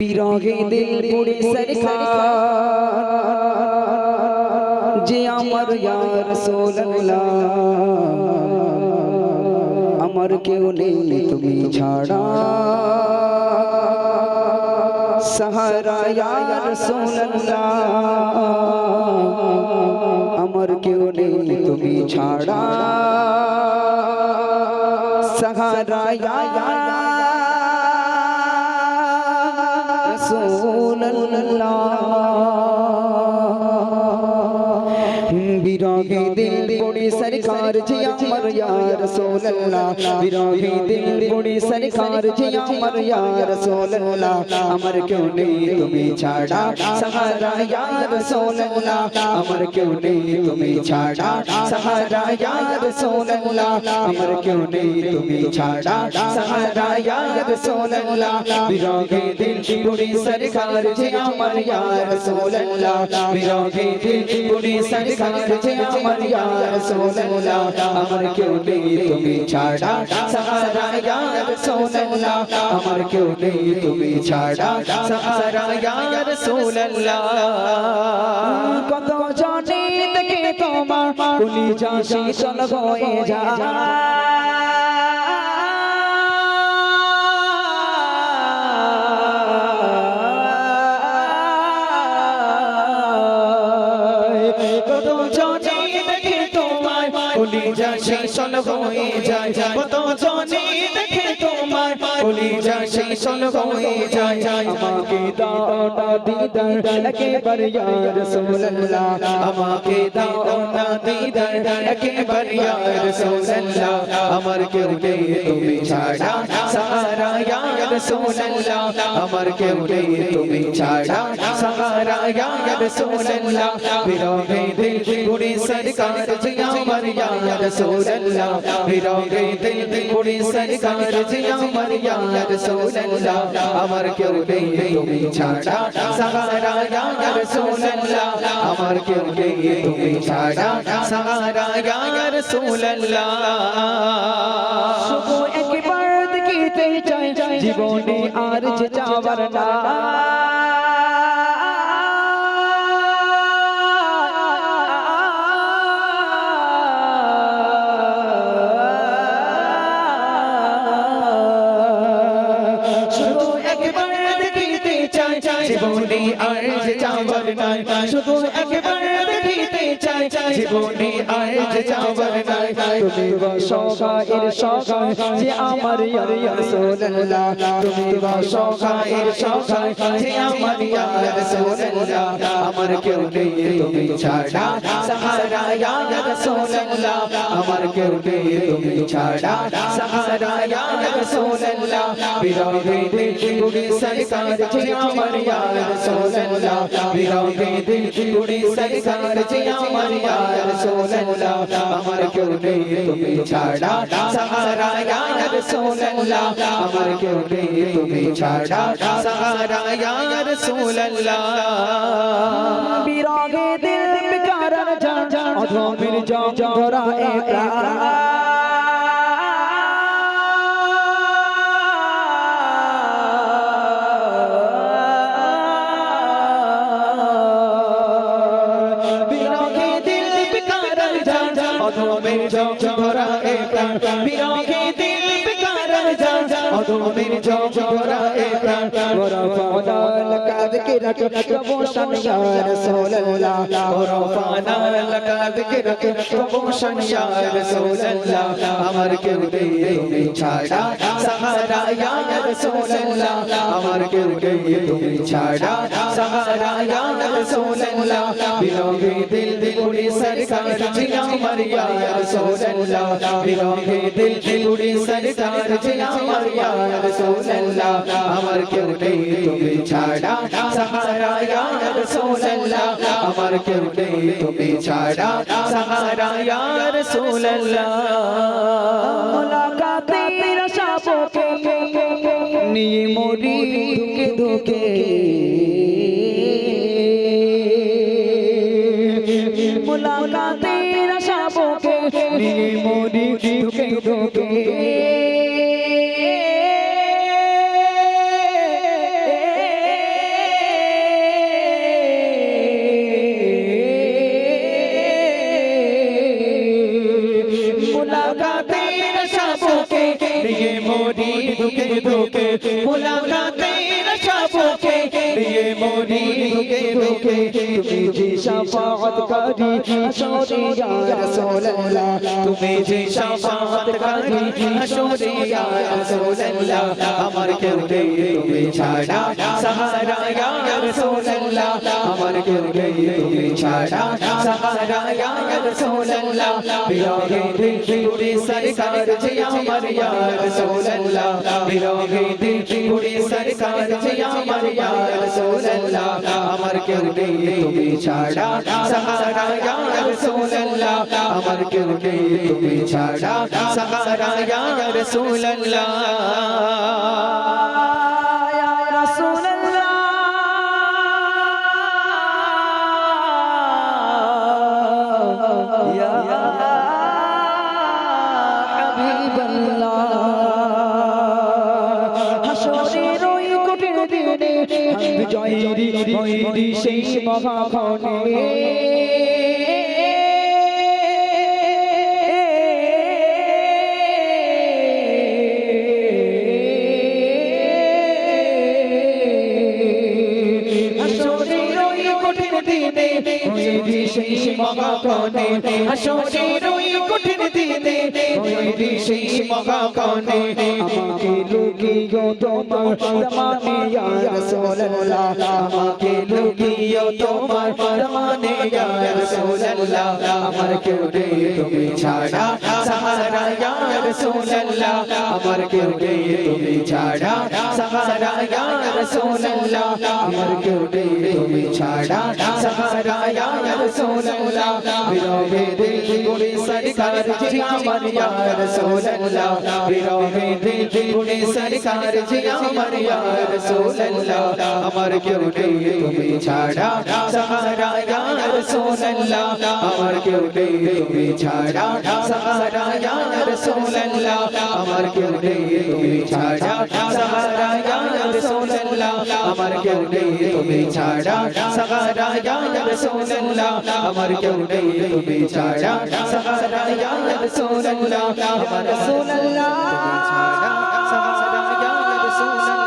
বিরহে দিল পুড়ে সরকার যে আমার ইয়া রাসূলুল্লাহ আমার কেউ নেই তুমি ছাড়া সাহারা ইয়া রাসূলুল্লাহ আমার কেউ নেই তুমি ছাড়া সাহারা ইয়া বিরহে দিল পুড়ে সরকার জি আমার ইয়া রাসূলুল্লাহ বিরহে দিল পুড়ে সরকার জি আমার ইয়া রাসূলুল্লাহ আমার কেউ নেই তুমি ছাড়া সাহারা ইয়া রাসূলুল্লাহ আমার কেউ নেই তুমি ছাড়া সাহারা ইয়া রাসূলুল্লাহ আমার কেউ নেই তুমি ছাড়া সাহারা ইয়া রাসূলুল্লাহ বিরহে দিল পুড়ে সরকার জি আমার ইয়া রাসূলুল্লাহ বিরহে দিল পুড়ে সরকার জি আমার ইয়া রাসূলুল্লাহ আমার কেউ নেই তুমি ছাড়া সাহারা ইয়া রাসূলুল্লাহ আমার কেউ নেই তুমি ছাড়া সাহারা ইয়া রাসূলুল্লাহ কত জানি দেখে তোমার কলিজা শীতল হয়ে যায় কলিজা শীতল হয়ে যায় কত জনে দেখে তোমার কলিজা শীতল হয়ে যায় আমাকে দাও না দিদার একেবারে ইয়া রাসূলুল্লাহ আমাকে দাও না দিদার একেবারে ইয়া রাসূলুল্লাহ আমার কেউ নেই তুমি ছাড়া সাহারা ইয়া রাসূলুল্লাহ আমার কেউ নেই তুমি ছাড়া সাহারা ইয়া রাসূলুল্লাহ বিরহে দিল পুড়ে সরকার জি আমার ইয়া রাসূলুল্লাহ বিরহে দিল পুড়ে সরকার জি আমার ইয়া রাসূলুল্লাহ আমার কেউ নেই তুমি ছাড়া সাহারা ইয়া রাসূলুল্লাহ আমার কেউ নেই তুমি ছাড়া সাহারা ইয়া রাসূলুল্লাহ শুধু একবার দেখিতে চাই জীবনে আর যে যাবার না জীবনে আর যে যাবার নাই শুধু একবার দেখিতে চাই জীবনে আর যে যাবার নাই তুমি বাসখায়ের সখা যে আমার ইয়া রাসূলুল্লাহ তুমি বাসখায়ের সখা যে আমার ইয়া রাসূলুল্লাহ আমার কেউ নেই তুমি ছাড়া সাহারা ইয়া রাসূলুল্লাহ আমার কেউ নেই তুমি ছাড়া সাহারা ইয়া রাসূলুল্লাহ বিরহে দিল পুড়ে সরকার যে আমার ইয়া রাসূলুল্লাহ বিরহে দিল পুড়ে সরকার যে আমার ইয়া রাসূলুল্লাহ আমার কেউ নেই তুমি ছাড়া সাহারা ইয়া রাসূলুল্লাহ আমার কেউ নেই তুমি ছাড়া সাহারা ইয়া রাসূলুল্লাহ বিরহে দিল বেকার জান অধমের জম ধরা এ প্রাণ অধমের জম ধরা এ প্রাণ বিরহে দিল বেকার জান অধমের জম ধরা এ প্রাণ ওরফানা লাকাদ কিরাত প্রমোশন ইয়া রাসূলুল্লাহ ওরফানা লাকাদ কিরাত প্রমোশন ইয়া রাসূলুল্লাহ আমার কেউ নেই তুমি ছাড়া সাহারা ইয়া রাসূলুল্লাহ আমার কেউ নেই তুমি ছাড়া সাহারা ইয়া রাসূলুল্লাহ বিরহে দিল পুড়ে সরকার জি আমার ইয়া রাসূলুল্লাহ বিরহে দিল পুড়ে সরকার জি আমার ইয়া রাসূলুল্লাহ আমার কেউ নেই তুমি ছাড়া সাহারা ইয়া রাসূলুল্লাহ আমার কেউ নেই তুমি ছাড়া সাহারা ইয়া রাসূলুল্লাহ মুলাকাতের আশাকে নিয়ে মরি ধুকে মুলাকাতের আশাকে নিয়ে মরি ধুকে ধুকে ধুকে মুলাকাতের সবকে নিয়ে মরি ধুকে ধুকে তুমি যে শাফাআতকারী হাসরে ইয়া রাসূলুল্লাহ তুমি যে শাফাআতকারী হাসরে ইয়া রাসূলুল্লাহ আমার কেউ নেই তুমি ছাড়া সাহারা ইয়া রাসূলুল্লাহ আমার কেউ নেই তুমি ছাড়া সাহারা ইয়া রাসূলুল্লাহ বিরহে দিল পুরে সরকার জি আমার ইয়া রাসূলুল্লাহ বিরহে দিল পুরে সরকার জি আমার ইয়া রাসূলুল্লাহ আমার কেউ নেই তুমি ছাড়া সাহারা ইয়া রাসূলুল্লাহ আমার কেউ নেই তুমি ছাড়া সাহারা ইয়া রাসূলুল্লাহ ইয়া রাসূলুল্লাহ ইয়া হাবিবাল্লাহ হাসরের ওই কঠিন দিনে বিজয়েরই ওই সেই মহাক্ষণে সেই মহাক্ষণে হাসরের ওই কঠিন দিনে ওই সেই মহাক্ষণে আমাকে লুকিও তোমার রহমানে ইয়া রাসূলুল্লাহ আমাকে লুকিও তোমার রহমানে ইয়া রাসূলুল্লাহ আমার কেউ নেই তুমি ছাড়া সাহারা ইয়া রাসূলুল্লাহ আমার কেউ নেই তুমি ছাড়া সাহারা ইয়া রাসূলুল্লাহ আমার কেউ নেই তুমি ছাড়া সাহারা ইয়া রাসূলুল্লাহ বিরহে দিল গুড়ে সরকার জি আমার ইয়া রাসূলুল্লাহ বিরহে দিল গুড়ে সরকার জি আমার ইয়া রাসূলুল্লাহ আমার কেউ নেই তুমি ছাড়া সাহারা ইয়া রাসূলুল্লাহ আমার কেউ নেই তুমি ছাড়া সাহারা ইয়া রাসূলুল্লাহ আমার কেউ নেই তুমি ছাড়া সাহারা ইয়া রাসূলুল্লাহ আমার কেউ নেই তুমি ছাড়া সাহারা ইয়া রাসূলুল্লাহ আমার কেউ নেই তুমি ছাড়া সাহারা ইয়া রাসূলুল্লাহ আমার রাসূলুল্লাহ তুমি ছাড়া সাহারা ইয়া রাসূলুল্লাহ